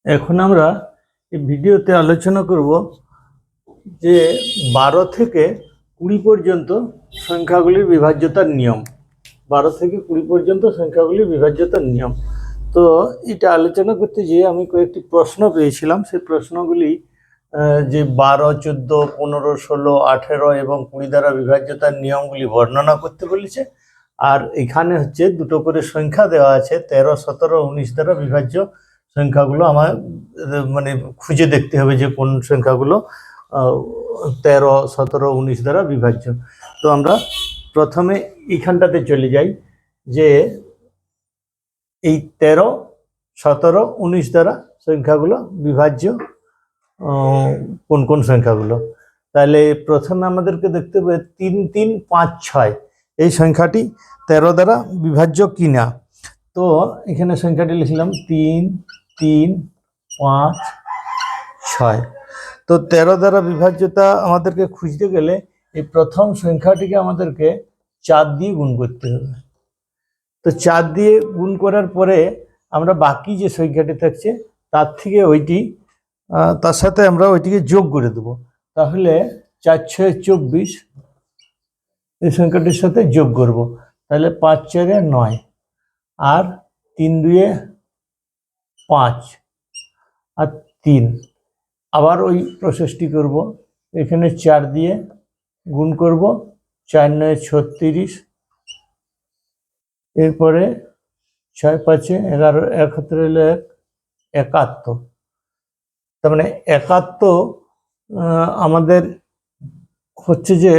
এখন আমরা এই ভিডিওতে আলোচনা করব যে 12 থেকে 20 পর্যন্ত সংখ্যাগুলির বিভাজ্যতার নিয়ম। 12 থেকে 20 পর্যন্ত সংখ্যাগুলির বিভাজ্যতার নিয়ম। তো এটা আলোচনা করতে গিয়ে আমি কয়েকটি প্রশ্ন পেয়েছিলাম। সেই প্রশ্নগুলি যে 12, 14, 15, 16, 18 এবং 20 দ্বারা বিভাজ্যতার নিয়মগুলি বর্ণনা করতে বলেছে। আর এখানে হচ্ছে দুটো করে সংখ্যা দেওয়া আছে, 13, 17, 19 দ্বারা বিভাজ্য সংখ্যাগুলো আমার মানে খুঁজে দেখতে হবে যে কোন সংখ্যাগুলো 13, 17, 19 দ্বারা বিভাজ্য। তো আমরা প্রথমে এইখানটাতে চলে যাই যে এই 13, 17, 19 দ্বারা সংখ্যাগুলো বিভাজ্য কোন কোন সংখ্যাগুলো। তাহলে প্রথমে আমাদেরকে দেখতে হবে 3, 3, 5, 6 এই সংখ্যাটি 13 দ্বারা বিভাজ্য কিনা। তো এখানে সংখ্যাটি লিখলাম 3, 3, 5, 6। তো 13 দ্বারা বিভাজ্যতা আমাদেরকে খুঁজতে গেলে এই প্রথম সংখ্যাটিকে আমাদেরকে 4 দিয়ে গুণ করতে হবে। তো 4 দিয়ে গুণ করার পরে আমরা বাকি যে সংখ্যাটি থাকছে তার থেকে তার সাথে আমরা ওইটিকে যোগ করে দেবো। তাহলে 4, 6, 24 এই সংখ্যাটির সাথে যোগ করব। তাহলে 5, 4, 9 আর 3, 2, 5 আর 3। আবার ওই প্রসেসটি করব। এখানে 4 দিয়ে গুণ করব, 4, 9, 36। এরপরে 6, 5, 11, 1 হাতে রইল 1, 71। তার মানে 71 আমাদের হচ্ছে যে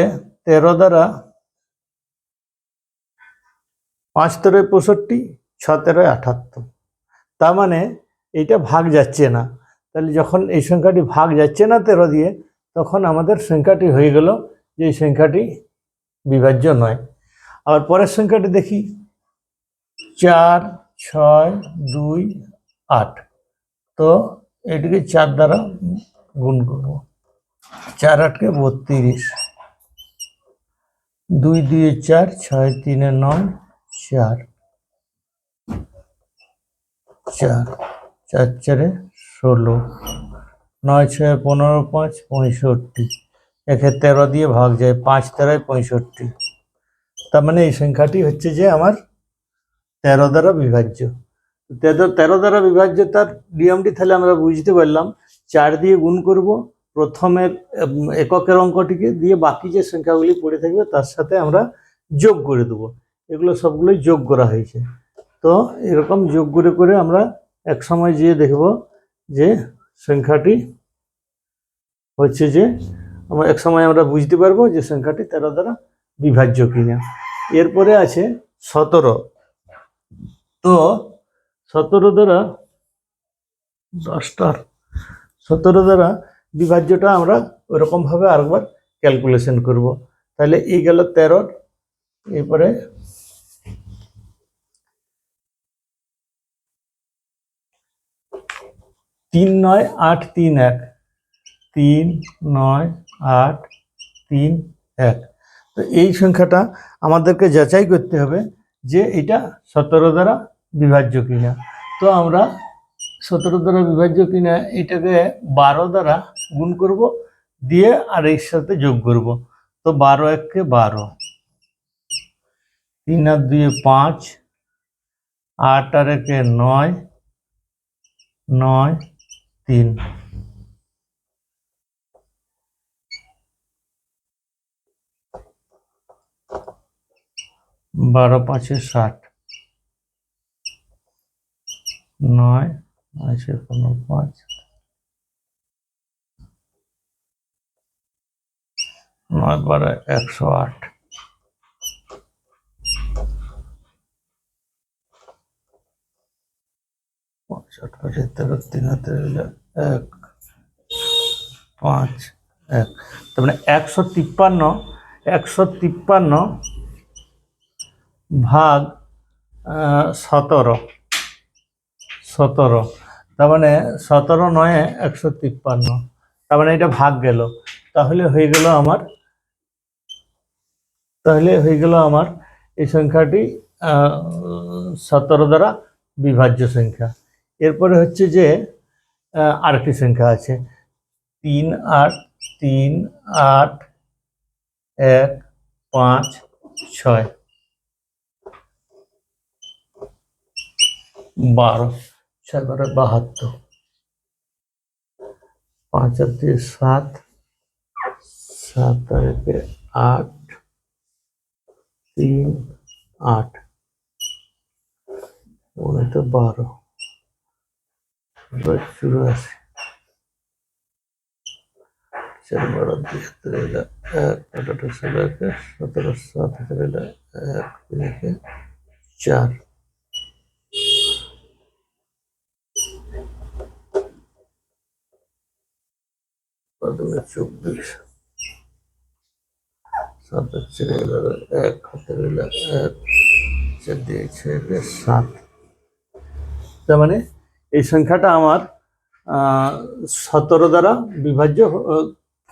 13 দ্বারা 5, 13, 65, 6, 13, 78। তার মানে এইটা ভাগ যাচ্ছে না। তাহলে যখন এই সংখ্যাটি ভাগ যাচ্ছে না 13 দিয়ে, তখন আমাদের সংখ্যাটি হয়ে গেল যে এই সংখ্যাটি বিভাজ্য নয়। আবার পরের সংখ্যাটি দেখি, 4, 6, 2, 8। তো এটিকে 4 দ্বারা গুণ করব। 4, 8 কে 32, 2, 2, 4, 6, 3, 9, 4, 4, 4, 4, 16, 9, 6, 15, 5, 65। একে 13 দিয়ে ভাগ যায়, 5, 13, 65। তার মানে এই সংখ্যাটি হচ্ছে যে আমার 13 দ্বারা বিভাজ্য। 13 দ্বারা বিভাজ্যতার নিয়মটি তাহলে আমরা বুঝতে পারলাম। 4 দিয়ে গুণ করব প্রথমের এককের অঙ্কটিকে, দিয়ে বাকি যে সংখ্যাগুলি পড়ে থাকবে তার সাথে আমরা যোগ করে দেবো। এগুলো সবগুলোই যোগ করা হয়েছে। তো এরকম যোগ করে করে আমরা এক সময় যেয়ে দেখব যে সংখ্যাটি হচ্ছে যে এক সময় আমরা বুঝতে পারবো যে সংখ্যাটি 13 দ্বারা বিভাজ্য কিনা। এরপরে আছে 17। তো 17 দ্বারা 17 দ্বারা বিভাজ্যটা আমরা ওরকমভাবে আরেকবার ক্যালকুলেশন করব। তাহলে এই গেল 13। এরপরে 3, 9, 8, 3, 1, 3, 9, 8, 3, 1। তো এই সংখ্যাটা আমাদেরকে যাচাই করতে হবে যে এটা 17 দ্বারা বিভাজ্য কিনা। তো আমরা 17 দ্বারা বিভাজ্য কিনা এটাকে 12 দ্বারা গুণ করব, দিয়ে আর এর সাথে যোগ করব। তো 12, 1 কে 12, 3 আর 2, 5, 8 আর 1, 9, 9, 3। 12, 5, 60, 9, 5, 5, 9, 12, 108। তার মানে 153 ভাগ 17। তার মানে 17, 9, 153। তার মানে এটা ভাগ গেল। তাহলে হয়ে গেল আমার এই সংখ্যাটি 17 দ্বারা বিভাজ্য সংখ্যা। এরপরে হচ্ছে যে আরেকটি সংখ্যা আছে 3 8 3 8 1 5 6 12 6 12 72 5 আর 2 7 7 আর 1 8 3 8 মনে তো 12 84 4 12 2 1 8 17 17 7 1 4 24 7 4 1 1 7 তার মানে এই সংখ্যাটা আমার 17 দ্বারা বিভাজ্য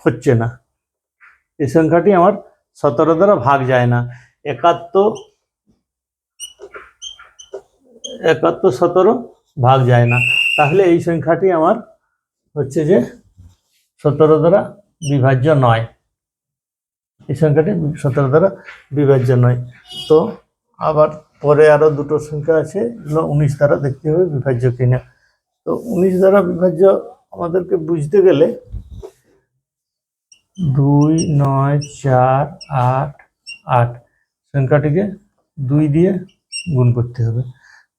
হচ্ছে না। এই সংখ্যাটি আমার 17 দ্বারা ভাগ যায় না। 71 17 ভাগ যায় না। তাহলে এই সংখ্যাটি আমার হচ্ছে যে 17 দ্বারা বিভাজ্য নয়। এই সংখ্যাটি 17 দ্বারা বিভাজ্য নয়। তো আবার পরে আরো দুটো সংখ্যা আছে, 19 দ্বারা দেখতে হবে বিভাজ্য কিনা। তো 19 দ্বারা বিভাজ্য আমাদেরকে বুঝতে গেলে 2 9 4 8 8 সংখ্যাটিকে 2 দিয়ে গুণ করতে হবে।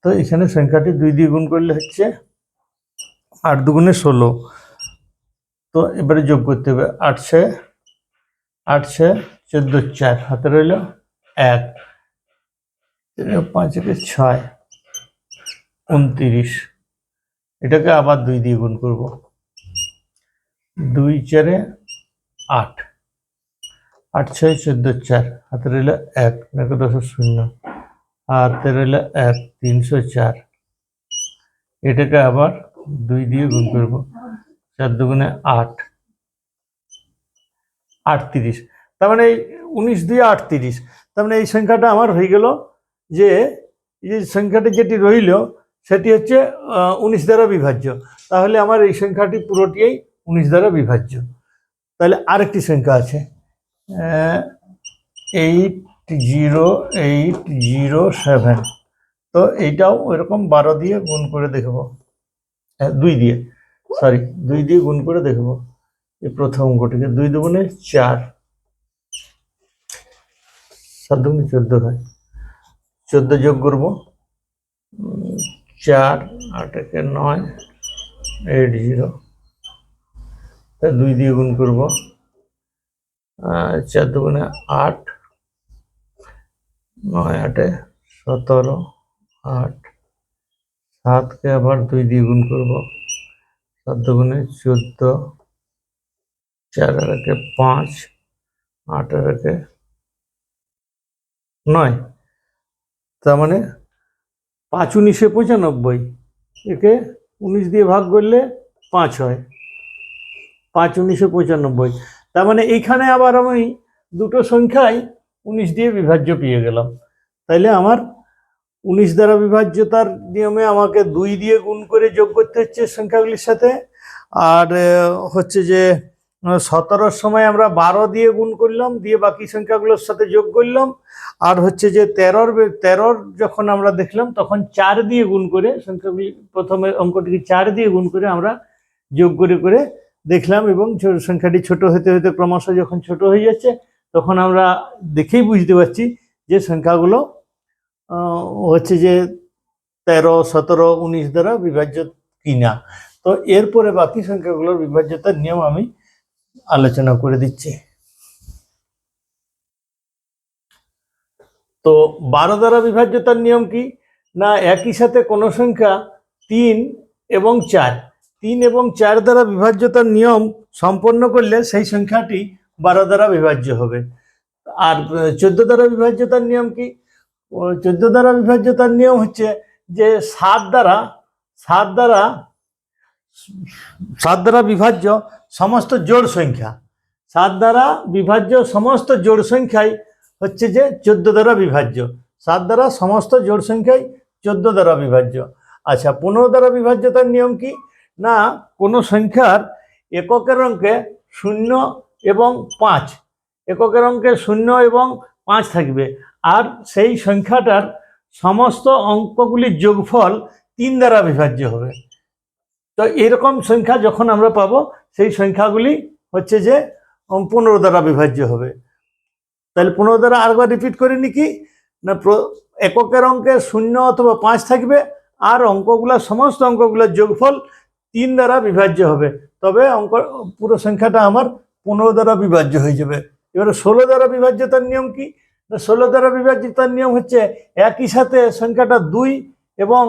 তো এখানে সংখ্যাটি 2 দিয়ে গুণ করলে হচ্ছে 8 দুগুণে 16। তো এবারে যোগ করতে হবে 8 6 14 4 হাতে রইল 1 5 6 29। এটাকে আবার 2 দিয়ে গুণ করব। 2 4 8 8 6 14 4 হাতে রইল 1 10 0 আর হাতে রইল 1 304। এটাকে আবার 2 দিয়ে গুণ করব। 4 দুগুণে 8 38। তার মানে 19 দিয়ে 38। তার মানে এই সংখ্যাটা আমার হয়ে গেল যে এই সংখ্যাটি যেটি রইল সেটি হচ্ছে 19 দ্বারা বিভাজ্য। তাহলে আমার এই সংখ্যাটি পুরোটিই 19 দ্বারা বিভাজ্য। তাহলে আরেকটি সংখ্যা আছে 80807। তো এইটাও ওইরকম 12 দিয়ে গুণ করে দেখব, 2 দিয়ে গুণ করে দেখব। এই প্রথম অঙ্কটিকে 2 দুগুণে 4 7 দুগুণে 14 হয়। 14 যোগ করব 4 8 1 9 80। 2 দিয়ে গুণ করব 4 দুগুণে 8 9 8 17 8। 7কে আবার 2 দিয়ে গুণ করব 7 দুগুণে 14 4 আর 1 5 8 আর 1 9। তার মানে 5 19 95। একে 19 দিয়ে ভাগ করলে 5 হয়। 5 19 95। তার মানে এইখানে আবার আমি দুটো সংখ্যাই 19 দিয়ে বিভাজ্য পেয়ে গেলাম। তাইলে আমার 19 দ্বারা বিভাজ্যতার নিয়মে আমাকে 2 দিয়ে গুণ করে যোগ করতে হচ্ছে সংখ্যাগুলির সাথে। আর হচ্ছে যে 17-র সময় আমরা 12 দিয়ে গুণ করলাম, দিয়ে বাকি সংখ্যাগুলোর সাথে যোগ করলাম। আর হচ্ছে যে 13-র যখন আমরা দেখলাম তখন 4 দিয়ে গুণ করে সংখ্যাগুলি, প্রথমে অঙ্কটিকে 4 দিয়ে গুণ করে আমরা যোগ করে করে দেখলাম। এবং সংখ্যাটি ছোট হতে হতে ক্রমশ যখন ছোট হয়ে যাচ্ছে তখন আমরা দেখেই বুঝতে পারছি যে সংখ্যাগুলো হচ্ছে যে 13 17 19 দ্বারা বিভাজ্য কিনা। তো এরপরে বাকি সংখ্যাগুলোর বিভাজ্যতার নিয়ম আমি আলোচনা করে দিচ্ছি। তো 12 দ্বারা বিভাজ্যতার নিয়ম কি না, একই সাথে কোনো সংখ্যা 3 এবং 4 দ্বারা বিভাজ্যতার নিয়ম সম্পন্ন করলে সেই সংখ্যাটি 12 দ্বারা বিভাজ্য হবে। আর 14 দ্বারা বিভাজ্যতার নিয়ম কি, 14 দ্বারা বিভাজ্যতার নিয়ম হচ্ছে যে 7 দ্বারা বিভাজ্য সমস্ত জোড় সংখ্যা, 7 দ্বারা বিভাজ্য সমস্ত জোড় সংখ্যাই হচ্ছে যে 14 দ্বারা বিভাজ্য। 7 দ্বারা সমস্ত জোড় সংখ্যাই 14 দ্বারা বিভাজ্য। আচ্ছা, 15 দ্বারা বিভাজ্যতার নিয়ম কি না কোনো সংখ্যার এককের অঙ্কে 0 এবং 5, এককের অঙ্কে 0 এবং 5 থাকবে, আর সেই সংখ্যাটার সমস্ত অঙ্কগুলির যোগফল 3 দ্বারা বিভাজ্য হবে। তো এরকম সংখ্যা যখন আমরা পাবো সেই সংখ্যাগুলি হচ্ছে যে 15 দ্বারা বিভাজ্য হবে। তাহলে 15 দ্বারা আরেকবার রিপিট করে নি কি না, এককের অঙ্কে 0 অথবা 5 থাকবে, আর অঙ্কগুলো সমস্ত অঙ্কগুলোর যোগফল 3 দ্বারা বিভাজ্য হবে, তবে অঙ্ক পুরো সংখ্যাটা আমার 15 দ্বারা বিভাজ্য হয়ে যাবে। এবারে 16 দ্বারা বিভাজ্যতার নিয়ম কি না, 16 দ্বারা বিভাজ্যতার নিয়ম হচ্ছে একই সাথে সংখ্যাটা 2 এবং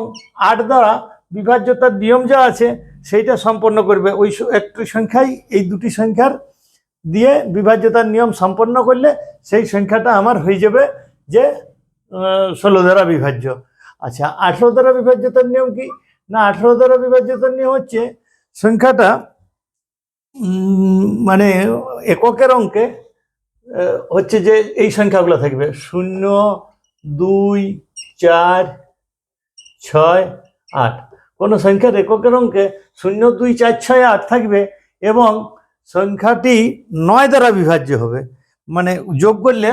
8 দ্বারা বিভাজ্যতার নিয়ম যা আছে সেইটা সম্পন্ন করবে। ওই একটি সংখ্যাই এই দুটি সংখ্যার দিয়ে বিভাজ্যতার নিয়ম সম্পন্ন করলে সেই সংখ্যাটা আমার হয়ে যাবে যে 16 দ্বারা বিভাজ্য। আচ্ছা, 18 দ্বারা বিভাজ্যতার নিয়ম কি না, 18 দ্বারা বিভাজ্যতার নিয়ম হচ্ছে সংখ্যাটা মানে এককের অঙ্কে হচ্ছে যে এই সংখ্যাগুলো থাকবে 0, 2, 4, 6, 8। কোনো সংখ্যার এককের অঙ্কে 0, 2, 4, 6, 8 থাকবে এবং সংখ্যাটি 9 দ্বারা বিভাজ্য হবে। মানে যোগ করলে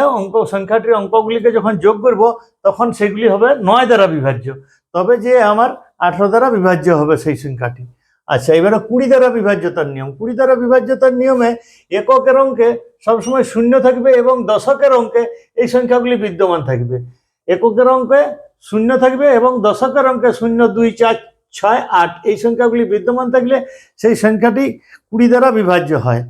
সংখ্যাটির অঙ্কগুলিকে যখন যোগ করব তখন সেগুলি হবে 9 দ্বারা বিভাজ্য, তবে যে আমার 18 দ্বারা বিভাজ্য হবে সেই সংখ্যাটি। আচ্ছা, এবারে 20 দ্বারা বিভাজ্যতার নিয়ম। 20 দ্বারা বিভাজ্যতার নিয়মে এককের অঙ্কে সবসময় 0 থাকবে এবং দশকের অঙ্কে এই সংখ্যাগুলি বিদ্যমান থাকবে। এককের অঙ্কে 0 থাকবে এবং দশকের অঙ্কে 0, 2, 4, 6, 8 এই সংখ্যাগুলি বিদ্যমান থাকলে সেই সংখ্যাটি 20 দ্বারা বিভাজ্য হয়।